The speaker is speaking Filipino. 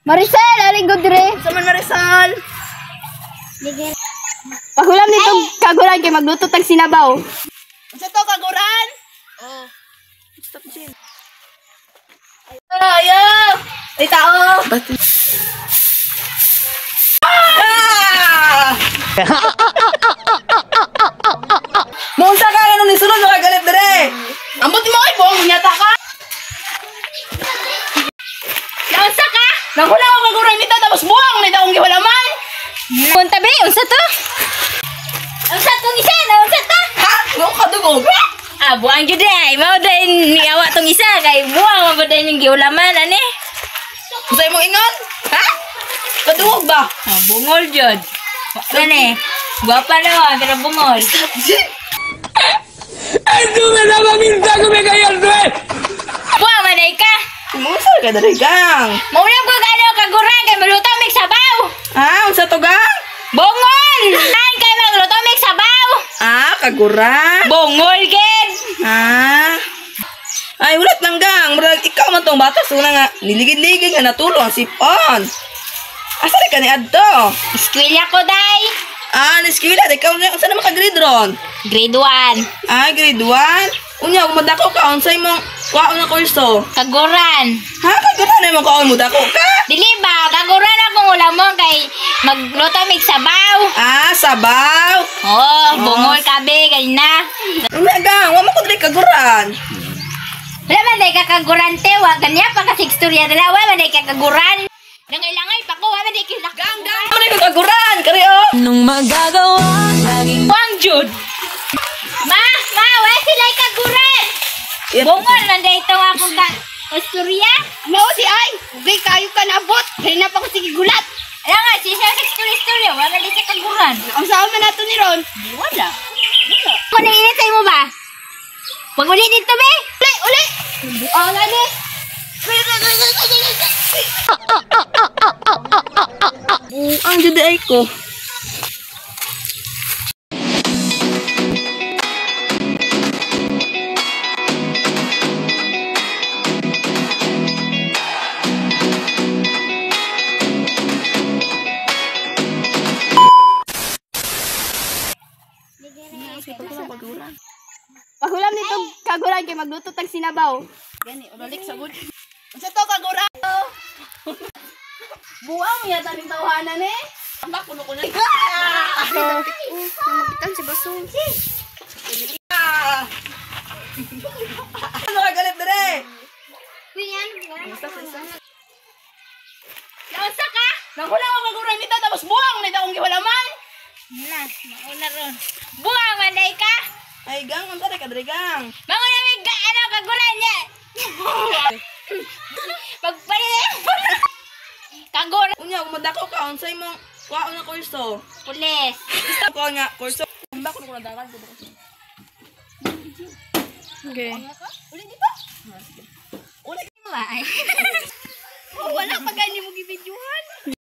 Marisol, aling good dire. Saman Marisol. Pahulam nito kaguran kay magluto tag sinabaw. Unsa to kaguran? Oh. Stop Jin. Ayo. Ay tao. Monsa ka kanong ni sulod galit dire. Ambot mo ay buong nyata ka. Unsa ka? Nahula ko kaguran nito tapos buang ni daong gihulaman. Punta be, unsa to? Unsa tong isa na unsa to? Ha? Mo ka dugog. Ah, buang jud ay. Mao day ni awak tong isa kay buang man day ning giulaman ani. Unsay mo ingon? Ha? Kadugog ba? Ah, bungol jud. Kani. Guwapa naman pero bungol. ¡Esto me daba minta que me caía el duel! Buang man day ka. Monsa ka dire gang. Maulam ko gano kaguran kay maluto mig sabaw. Ah, unsa to gang? Bungol! Ay kay magluto mig sabaw. Ah, kaguran. Bungol gid. Ah. Ay, ulat lang gang. Murag ikaw man tong bata una nga niligid-ligid nga natulong ang sipon. Asa ka ni adto? Eskwela ko day. Ah, niskwila ikaw nga unsa naman ka grade ron? Grade 1. Ah, grade 1. Unya kung madako ka unsay mong kwaon na kurso? Kaguran. Ha, kaguran na mo kwaon mo dako ka? Dili ba? Kaguran akong ulamon kay magluto mig sabaw. Ah, sabaw. Oh, bungol kabe ganina. Unya gang, wa mo ko diri kaguran. Wala man day kakaguran te, wa kanya pa kasi istorya dala, wala man day kakaguran. Nangailangan pa ko, wala man day kilakgang. Ano na yung kaguran? Kari oh. Nung magagawa laging Wang jud. Ma, wala sila kaguran. Yep. Bungol man day itong akong istorya. Mao di ay, ugay kayo ka nabot. Kaya na pa ko sige gulat. Wala nga, siya sa istorya, wala man day kakaguran. Ang saan man nato ni Ron? Wala. Kung naiinitay mo ba? Wag ulit dito, be. Uli! Buang ani. Ang jud ay ko. Pahulam nito kaguran kay magluto tag sinabaw. Gani, ulik sa bud. Unsa to kaguran? Buang ya taning tawanan eh. Tambak kuno kuno. Namagitan si Basong. Ano ka galit dire? Kuyan. Nausa ka? Nahula ko kaguran nito tapos buang ni daong gihulaman. Na, mauna ron. Buang man day ka. Ay gang, unsa ka dire gang? Bangon na may ano kaguran niya. Pagpalit. Kaguran. Unya kung madako ka unsay mong kwaon na kurso? Pulis. Gusto ko nga kurso. Tambak kuno kuno dalan ko. Okay. Uli dito. Uli. Wala. Wala pa gani mo gibidyohan.